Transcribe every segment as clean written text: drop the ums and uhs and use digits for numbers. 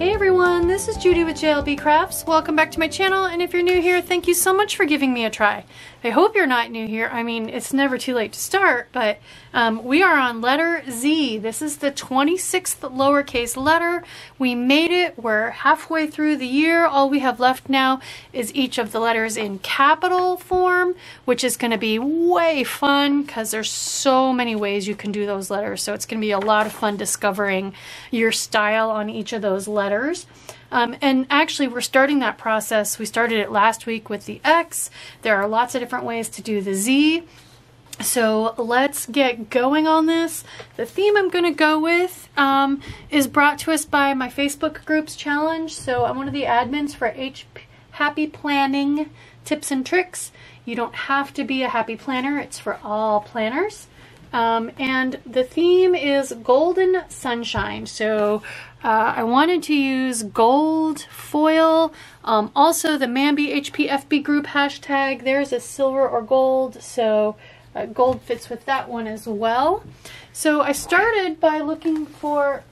Hey everyone, this is Judi with JLBCrafts. Welcome back to my channel, and if you're new here, thank you so much for giving me a try. I hope you're not new here. I mean, it's never too late to start, but we are on letter Z. This is the 26th lowercase letter. We made it. We're halfway through the year. All we have left now is each of the letters in capital form, which is going to be way fun because there's so many ways you can do those letters. So it's going to be a lot of fun discovering your style on each of those letters. And actually we're starting that process. We started it last week with the X. There are lots of different ways to do the Z. So let's get going on this. The theme I'm going to go with is brought to us by my Facebook groups challenge. So I'm one of the admins for Happy Planning Tips and Tricks. You don't have to be a happy planner. It's for all planners. And the theme is Golden Sunshine. So I wanted to use gold foil. Also the Mambi HPFB group hashtag, there's a silver or gold, so gold fits with that one as well. So I started by looking for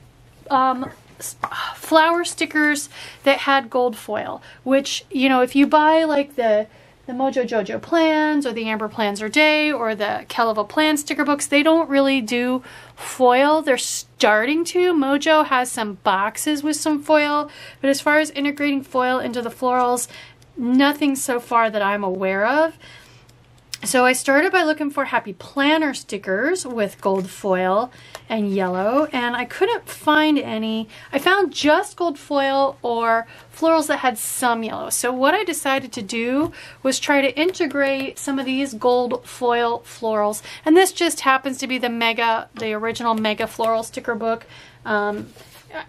flower stickers that had gold foil, which, you know, if you buy like the Mojo Jojo plans or the Amber Plans or Day or the Calliograph plan sticker books, they don't really do foil. They're starting to. Mojo has some boxes with some foil, but as far as integrating foil into the florals, nothing so far that I'm aware of. So I started by looking for Happy Planner stickers with gold foil and yellow, and I couldn't find any. I found just gold foil or florals that had some yellow. So what I decided to do was try to integrate some of these gold foil florals, and this just happens to be the original Mega Floral sticker book.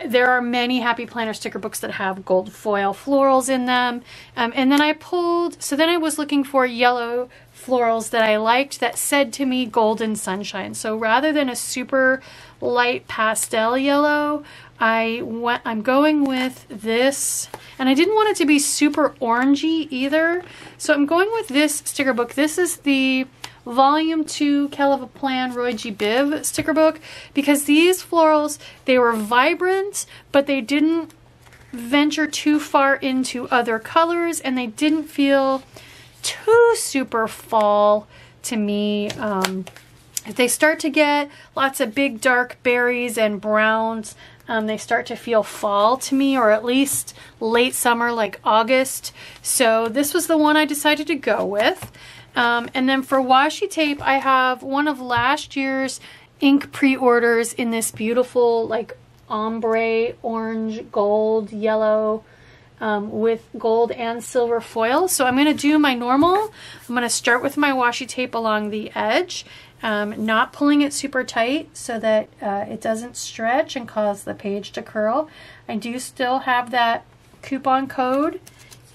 There are many Happy Planner sticker books that have gold foil florals in them. And then I was looking for yellow florals that I liked that said to me Golden Sunshine. So rather than a super light pastel yellow, I'm going with this, and I didn't want it to be super orangey either. So I'm going with this sticker book. This is the Volume 2 Calliograph Plan Roy G. Biv sticker book, because these florals, they were vibrant, but they didn't venture too far into other colors, and they didn't feel too super fall to me. If they start to get lots of big dark berries and browns, they start to feel fall to me, or at least late summer like August. So this was the one I decided to go with. And then for washi tape, I have one of last year's ink pre-orders in this beautiful like ombre, orange, gold, yellow, with gold and silver foil. So I'm going to do my normal. I'm going to start with my washi tape along the edge, not pulling it super tight so that it doesn't stretch and cause the page to curl. I do still have that coupon code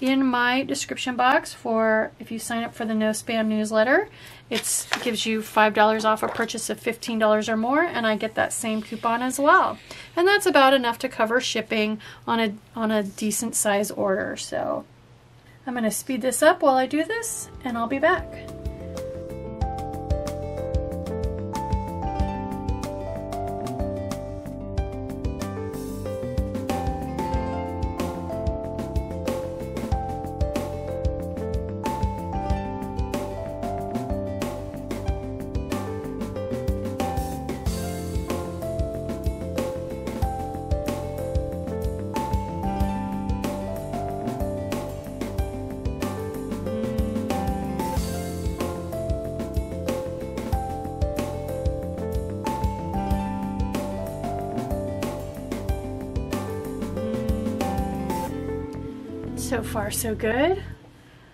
in my description box for if you sign up for the No Spam newsletter. It gives you $5 off a purchase of $15 or more, and I get that same coupon as well. And that's about enough to cover shipping on a decent size order. So I'm going to speed this up while I do this, and I'll be back. So far so good.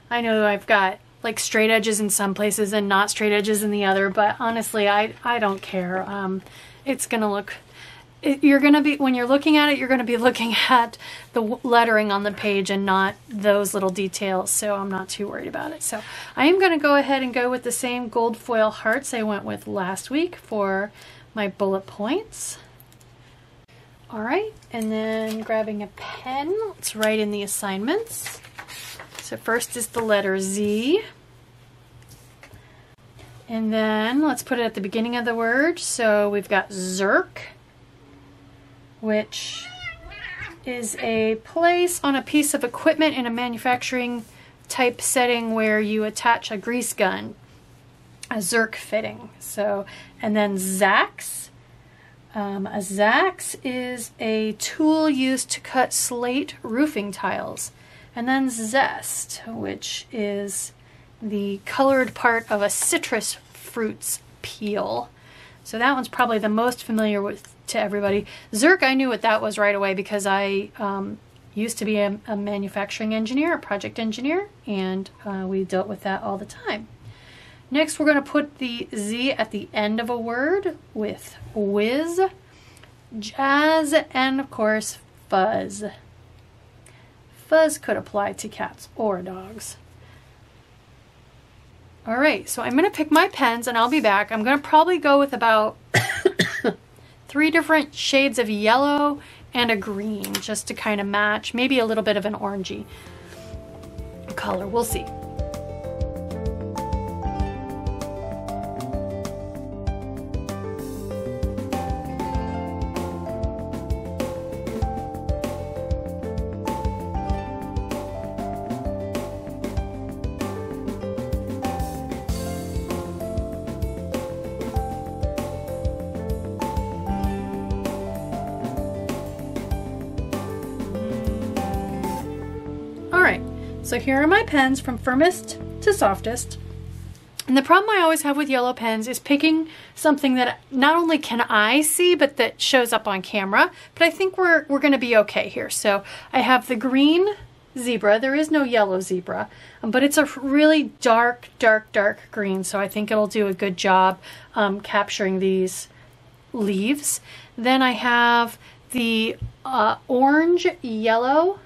I know I've got like straight edges in some places and not straight edges in the other, but honestly I don't care. It's gonna look, you're gonna be, when you're looking at it, you're gonna be looking at the lettering on the page and not those little details, so I'm not too worried about it. So I am gonna go ahead and go with the same gold foil hearts I went with last week for my bullet points. All right, and then grabbing a pen, let's write in the assignments. So first is the letter Z. And then let's put it at the beginning of the word. So we've got Zerk, which is a place on a piece of equipment in a manufacturing type setting where you attach a grease gun, a Zerk fitting. So, and then Zax. A Zax is a tool used to cut slate roofing tiles. And then Zest, which is the colored part of a citrus fruit's peel. So that one's probably the most familiar to everybody. Zerk, I knew what that was right away because I used to be a manufacturing engineer, a project engineer, and we dealt with that all the time. Next, we're going to put the Z at the end of a word with whiz, jazz, and of course, fuzz. Fuzz could apply to cats or dogs. All right, so I'm going to pick my pens and I'll be back. I'm going to probably go with about 3 different shades of yellow and a green just to kind of match, maybe a little bit of an orangey color. We'll see. So here are my pens from firmest to softest. And the problem I always have with yellow pens is picking something that not only can I see, but that shows up on camera. But I think we're going to be okay here. So I have the green zebra. There is no yellow zebra, but it's a really dark, dark, dark green. So I think it'll do a good job capturing these leaves. Then I have the orange yellow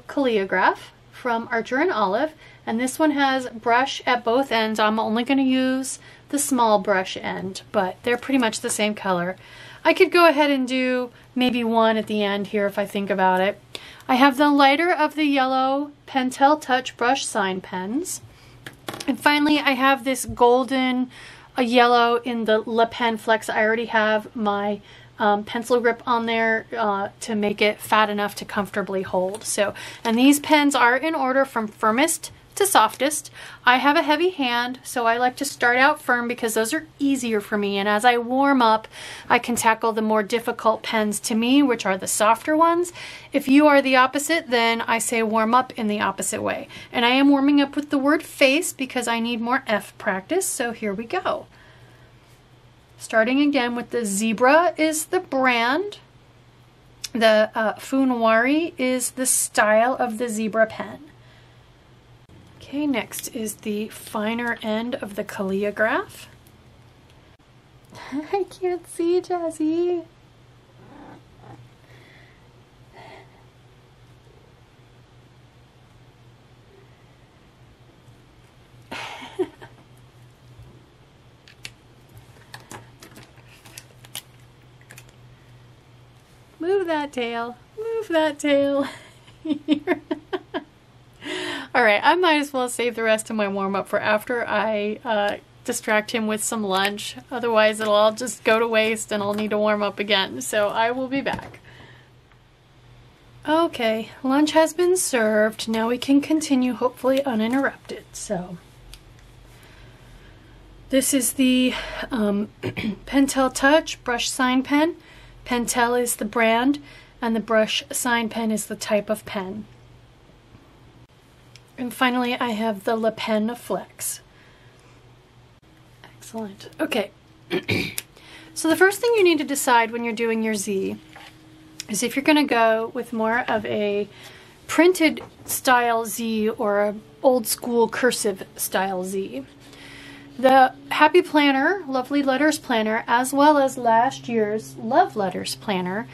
Calliograph from Archer and Olive, and this one has brush at both ends. I'm only going to use the small brush end, but they're pretty much the same color. I could go ahead and do maybe one at the end here if I think about it. I have the lighter of the yellow Pentel Touch brush sign pens, and finally I have this golden yellow in the Le Pen Flex. I already have my pencil grip on there to make it fat enough to comfortably hold. So, and these pens are in order from firmest to softest. I have a heavy hand, so I like to start out firm because those are easier for me, and as I warm up I can tackle the more difficult pens to me, which are the softer ones. If you are the opposite, then I say warm up in the opposite way. And I am warming up with the word face because I need more F practice, so here we go. Starting again with the zebra is the brand. The Funwari is the style of the zebra pen. Okay, next is the finer end of the Calliograph. I can't see, Jazzy. Move that tail. Move that tail. All right, I might as well save the rest of my warm-up for after I distract him with some lunch. Otherwise, it'll all just go to waste and I'll need to warm up again. So I will be back. Okay, lunch has been served. Now we can continue, hopefully uninterrupted. So this is the Pentel Touch brush sign pen. Pentel is the brand, and the brush sign pen is the type of pen. And finally, I have the Le Pen Flex. Excellent. Okay. So the first thing you need to decide when you're doing your Z is if you're going to go with more of a printed style Z or an old school cursive style Z. The Happy Planner, Lovely Letters Planner, as well as last year's Love Letters Planner,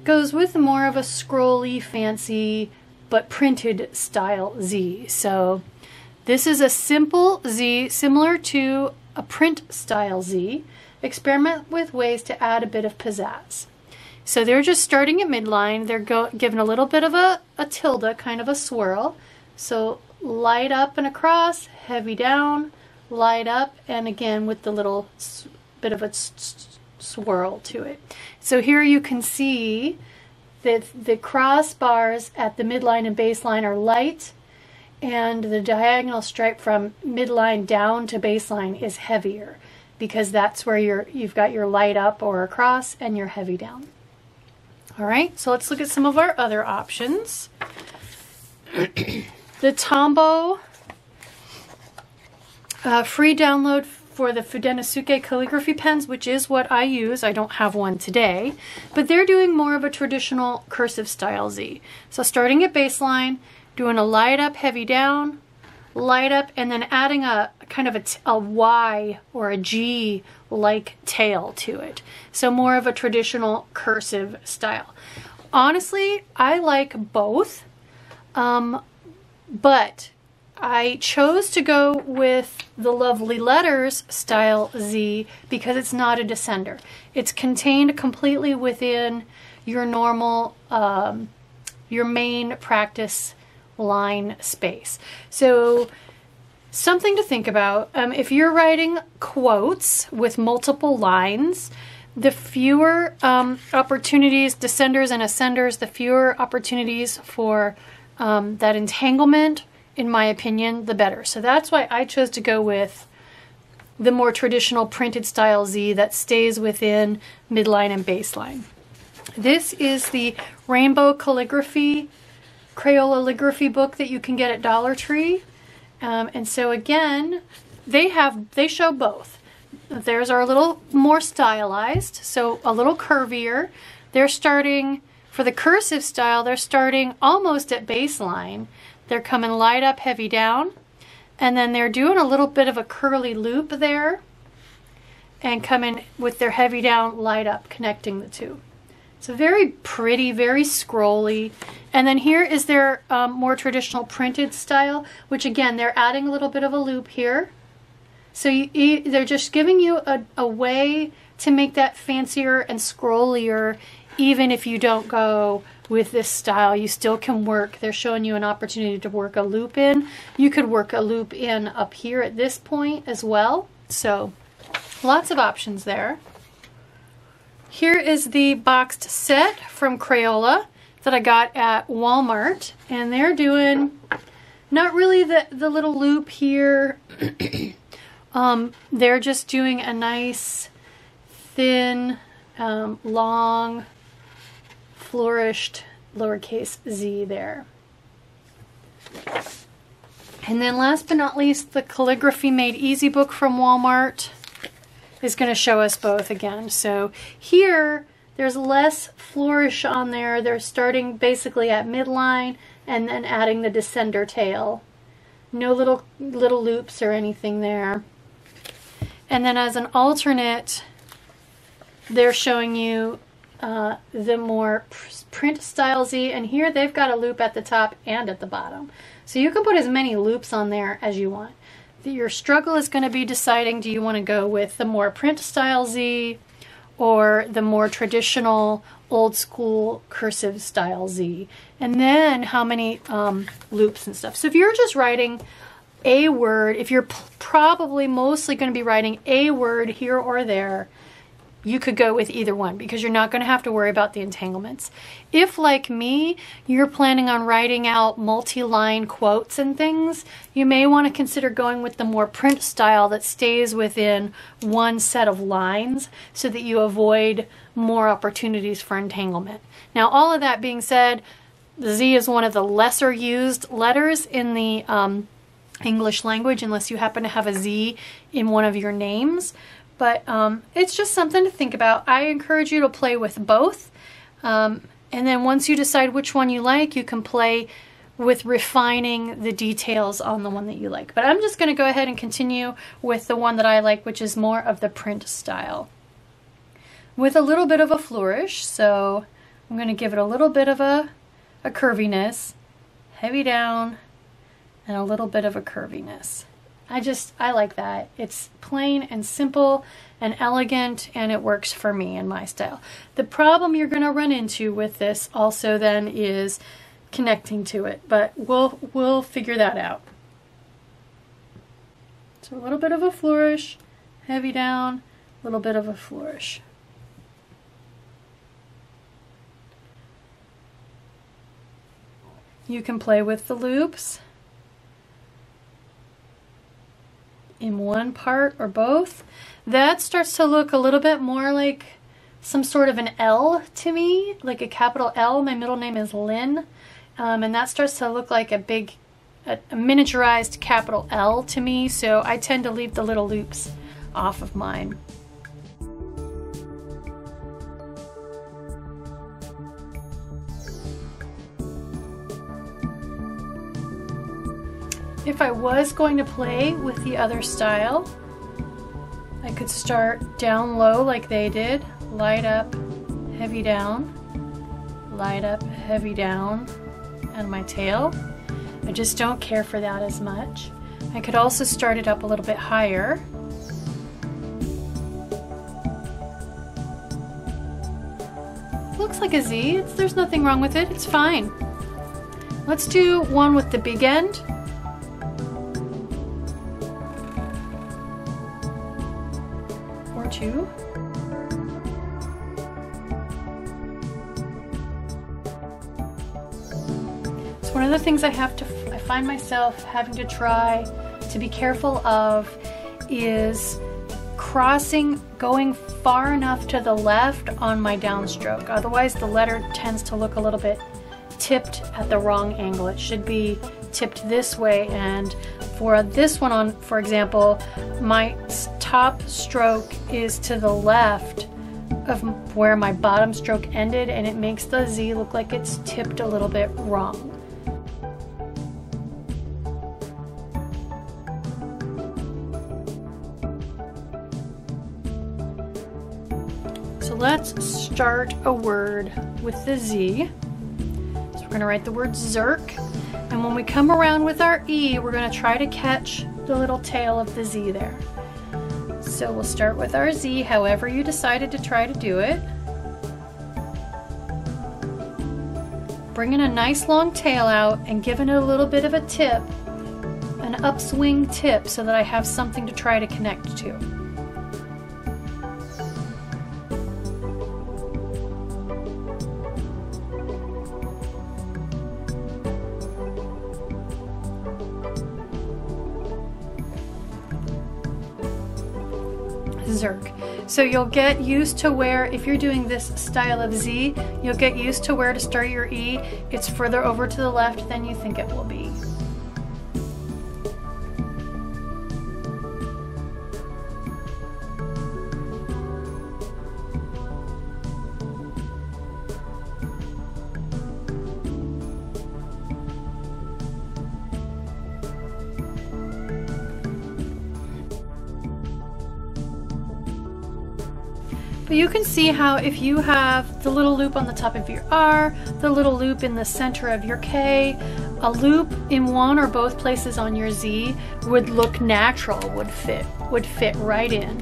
goes with more of a scrolly, fancy, but printed style Z. So this is a simple Z, similar to a print style Z. Experiment with ways to add a bit of pizzazz. So they're just starting at midline. They're given a little bit of a tilde, kind of a swirl. So light up and across, heavy down, light up, and again with the little bit of a swirl to it. So here you can see the crossbars at the midline and baseline are light, and the diagonal stripe from midline down to baseline is heavier, because that's where you've got your light up or across and your heavy down. All right, so let's look at some of our other options. The Tombow free download for the Fudenosuke calligraphy pens, which is what I use. I don't have one today, but they're doing more of a traditional cursive style Z. So starting at baseline, doing a light up, heavy down, light up, and then adding a kind of a Y or a G like tail to it. So more of a traditional cursive style. Honestly, I like both, but I chose to go with the Lovely Letters style Z because it's not a descender. It's contained completely within your normal, your main practice line space. So something to think about. If you're writing quotes with multiple lines, the fewer opportunities, descenders and ascenders, the fewer opportunities for that entanglement, in my opinion, the better. So that's why I chose to go with the more traditional printed style Z that stays within midline and baseline. This is the Rainbow Calligraphy Crayola book that you can get at Dollar Tree. And so again, they show both. Theirs are a little more stylized, so a little curvier. They're starting, for the cursive style, they're starting almost at baseline. They're coming light up, heavy down, and then they're doing a little bit of a curly loop there and coming with their heavy down, light up, connecting the two. So very pretty, very scrolly. And then here is their more traditional printed style, which again, they're adding a little bit of a loop here. So they're just giving you a way to make that fancier and scrollier, even if you don't go with this style. You still can work. They're showing you an opportunity to work a loop in. You could work a loop in up here at this point as well. So lots of options there. Here is the boxed set from Crayola that I got at Walmart, and they're doing not really the little loop here. They're just doing a nice thin, long, flourished lowercase z there. And then last but not least, the Calligraphy Made Easy book from Walmart is going to show us both again. So here, there's less flourish on there. They're starting basically at midline and then adding the descender tail. No little loops or anything there. And then as an alternate, they're showing you the more print style Z, and here they've got a loop at the top and at the bottom. So you can put as many loops on there as you want. Your struggle is going to be deciding, do you want to go with the more print style Z or the more traditional old school cursive style Z, and then how many loops and stuff. So if you're just writing a word, if you're probably mostly going to be writing a word here or there, you could go with either one because you're not going to have to worry about the entanglements. If, like me, you're planning on writing out multi-line quotes and things, you may want to consider going with the more print style that stays within one set of lines so that you avoid more opportunities for entanglement. Now, all of that being said, the Z is one of the lesser used letters in the English language unless you happen to have a Z in one of your names. But it's just something to think about. I encourage you to play with both. And then once you decide which one you like, you can play with refining the details on the one that you like. But I'm just going to go ahead and continue with the one that I like, which is more of the print style, with a little bit of a flourish. So I'm going to give it a little bit of a curviness, heavy down, and a little bit of a curviness. I like that. It's plain and simple and elegant, and it works for me and my style. The problem you're going to run into with this also then is connecting to it, but we'll figure that out. So a little bit of a flourish, heavy down, a little bit of a flourish. You can play with the loops in one part or both. That starts to look a little bit more like some sort of an L to me, like a capital L. My middle name is Lynn, and that starts to look like a miniaturized capital L to me, so I tend to leave the little loops off of mine. If I was going to play with the other style, I could start down low like they did, light up, heavy down, light up, heavy down, and my tail. I just don't care for that as much. I could also start it up a little bit higher. Looks like a Z. There's nothing wrong with it. It's fine. Let's do one with the big end. Or two. So one of the things I find myself having to try to be careful of is crossing, going far enough to the left on my downstroke. Otherwise the letter tends to look a little bit tipped at the wrong angle. It should be tipped this way, and for this one on, for example, my top stroke is to the left of where my bottom stroke ended, and it makes the Z look like it's tipped a little bit wrong. So let's start a word with the Z. So we're going to write the word Zerk, and when we come around with our E, we're going to try to catch the little tail of the Z there. So we'll start with our Z, however you decided to try to do it. Bringing a nice long tail out and giving it a little bit of a tip, an upswing tip, so that I have something to try to connect to. Zerk. So you'll get used to where, if you're doing this style of Z, you'll get used to where to start your E. It's further over to the left than you think it will be. But you can see how if you have the little loop on the top of your R, the little loop in the center of your K, a loop in one or both places on your Z would look natural, would fit right in.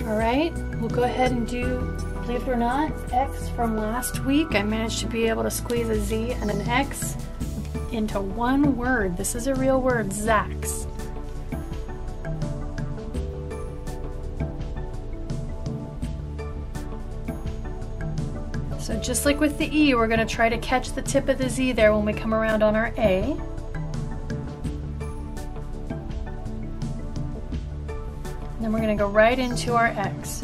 Alright, we'll go ahead and do, believe it or not, X from last week. I managed to be able to squeeze a Z and an X into one word. This is a real word, Zax. So just like with the E, we're going to try to catch the tip of the Z there when we come around on our A. Then we're going to go right into our X.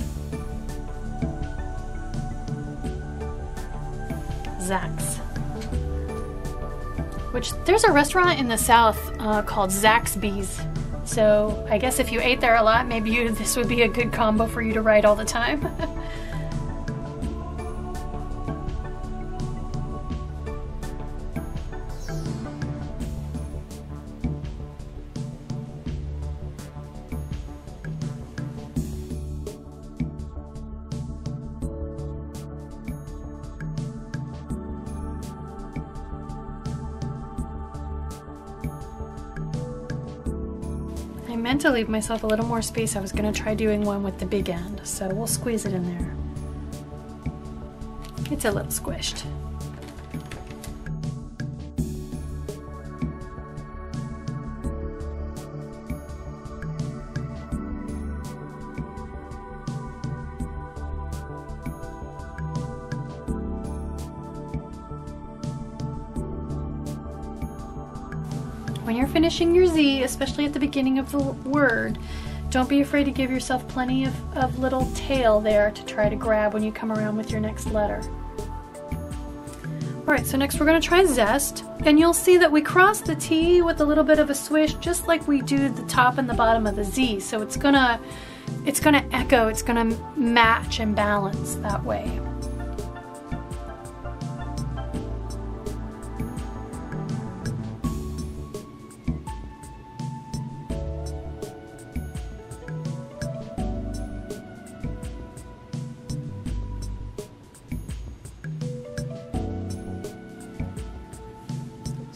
Zax. Which, there's a restaurant in the South called Zaxby's. So I guess if you ate there a lot, maybe this would be a good combo for you to write all the time. meant to leave myself a little more space. I was going to try doing one with the big end, so we'll squeeze it in there. It's a little squished. When you're finishing your Z, especially at the beginning of the word, don't be afraid to give yourself plenty of little tail there to try to grab when you come around with your next letter. Alright, so next we're going to try zest, and you'll see that we cross the T with a little bit of a swish, just like we do the top and the bottom of the Z, so it's gonna echo, it's gonna match and balance that way.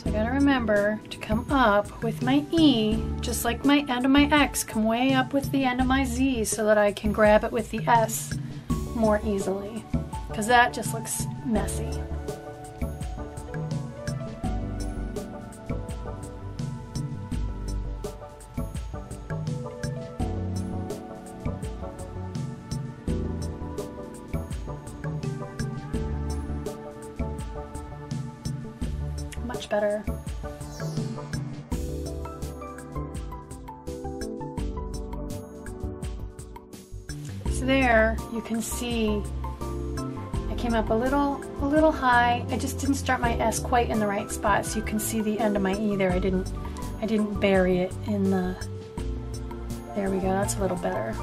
I gotta remember to come up with my E, just like my end of my X, come way up with the end of my Z so that I can grab it with the S more easily, because that just looks messy. Much better. So there you can see I came up a little high. I just didn't start my S quite in the right spot, so you can see the end of my E there. I didn't bury it in the, there we go, that's a little better.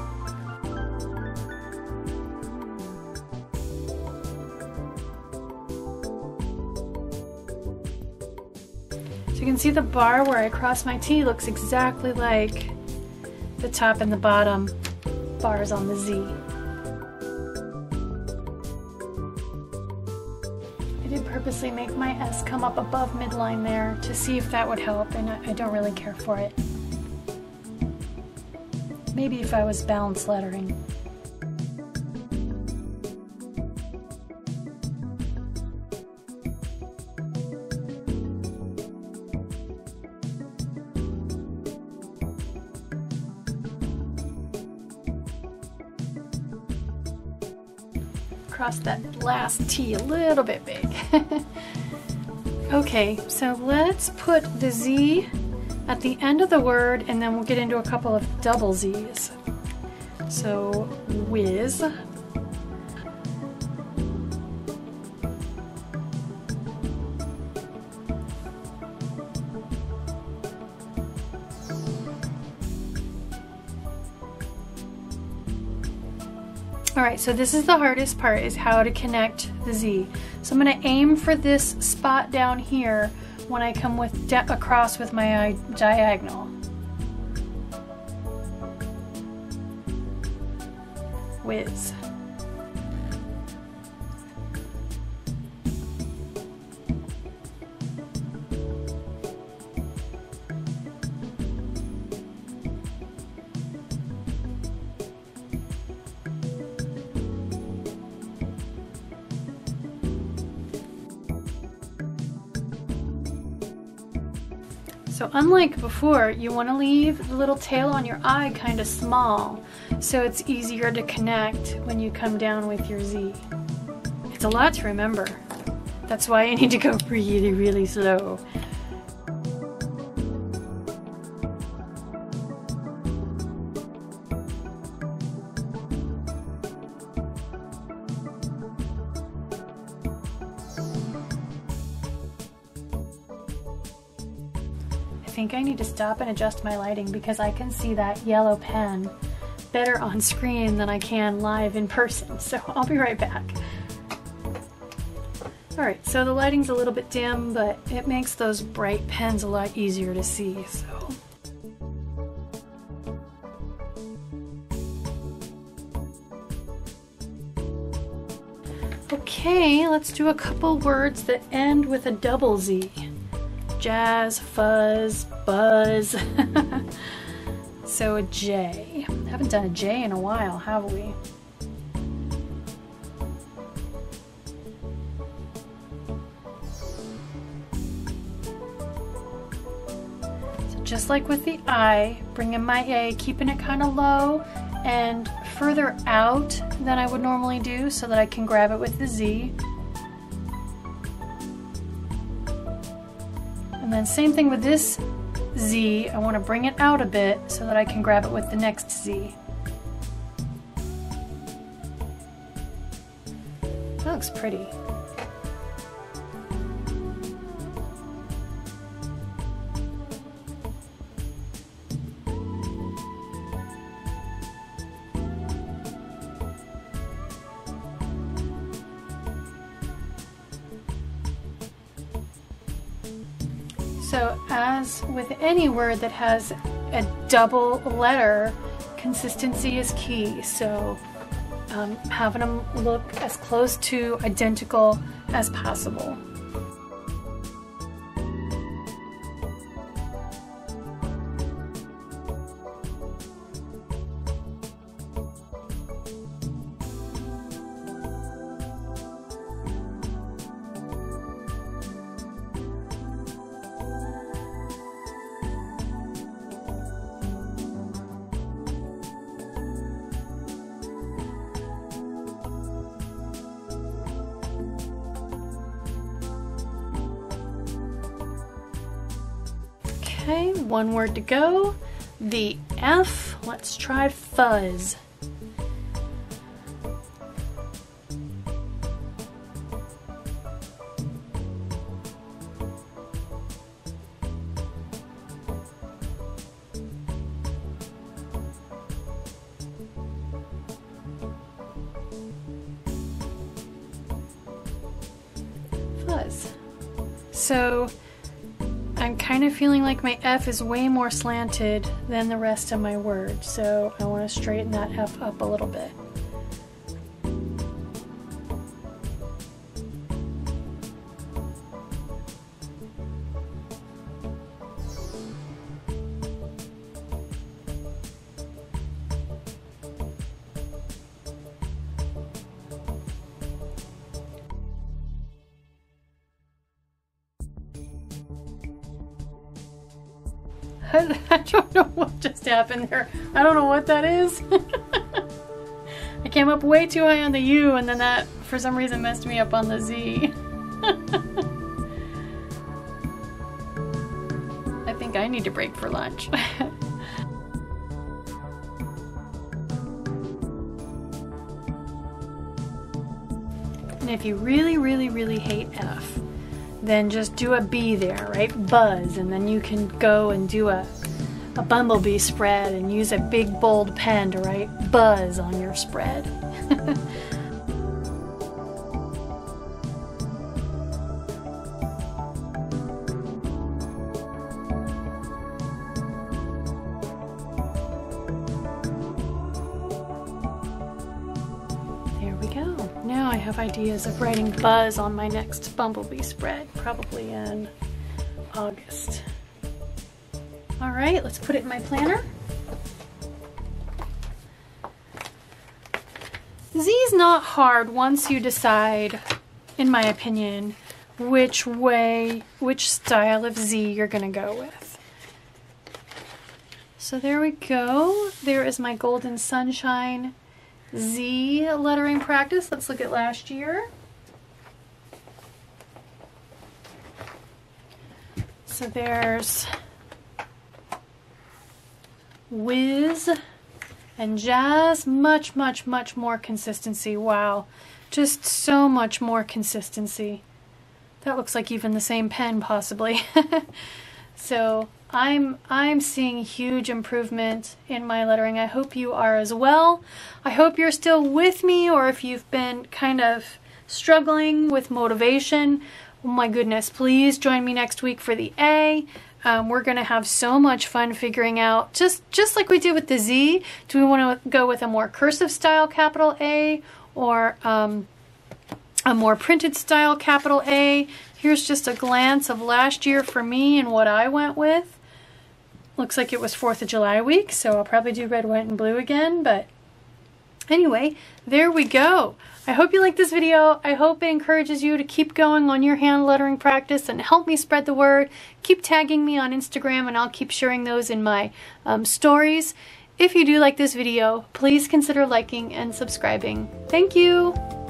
You can see the bar where I cross my T looks exactly like the top and the bottom bars on the Z. I did purposely make my S come up above midline there to see if that would help, and I don't really care for it. Maybe if I was balanced lettering. Cross that last T a little bit big. Okay, so let's put the Z at the end of the word, and then we'll get into a couple of double Z's. So, whiz. Alright, so this is the hardest part, is how to connect the Z. So I'm going to aim for this spot down here when I come with across with my diagonal. Whiz. So unlike before, you want to leave the little tail on your I kind of small, so it's easier to connect when you come down with your Z. It's a lot to remember. That's why I need to go really, really slow. I think I need to stop and adjust my lighting because I can see that yellow pen better on screen than I can live in person, so I'll be right back. Alright, so the lighting's a little bit dim, but it makes those bright pens a lot easier to see, so. Okay, let's do a couple words that end with a double Z. Jazz, fuzz, buzz. So a J. Haven't done a J in a while, have we? So just like with the I, bring in my A, keeping it kind of low and further out than I would normally do so that I can grab it with the Z. And then same thing with this Z, I want to bring it out a bit so that I can grab it with the next Z. That looks pretty. So as with any word that has a double letter, consistency is key. So having them look as close to identical as possible. Okay, one word to go. The F, let's try fuzz. Fuzz. So I'm kind of feeling like my F is way more slanted than the rest of my word, so I want to straighten that F up a little bit. I don't know what just happened there. I don't know what that is. I came up way too high on the U and then that for some reason messed me up on the Z. I think I need to break for lunch. And if you really, really, really hate F, then just do a B there, right? Buzz, and then you can go and do a bumblebee spread and use a big bold pen to write buzz on your spread. There we go. Now I have ideas of writing buzz on my next bumblebee spread, probably in August. All right, let's put it in my planner. Z is not hard once you decide, in my opinion, which style of Z you're gonna go with. So there we go. There is my Golden Sunshine Z lettering practice. Let's look at last year. So there's Whiz and Jazz, much, much, much more consistency. Wow, just so much more consistency. That looks like even the same pen possibly. So I'm seeing huge improvement in my lettering. I hope you are as well. I hope you're still with me, or if you've been kind of struggling with motivation, oh my goodness, please join me next week for the A. We're going to have so much fun figuring out, just like we did with the Z, do we want to go with a more cursive style capital A or a more printed style capital A? Here's just a glance of last year for me and what I went with. looks like it was 4th of July week, so I'll probably do red, white, and blue again, but anyway, there we go. I hope you like this video. I hope it encourages you to keep going on your hand lettering practice and help me spread the word. Keep tagging me on Instagram and I'll keep sharing those in my stories. If you do like this video, please consider liking and subscribing. Thank you!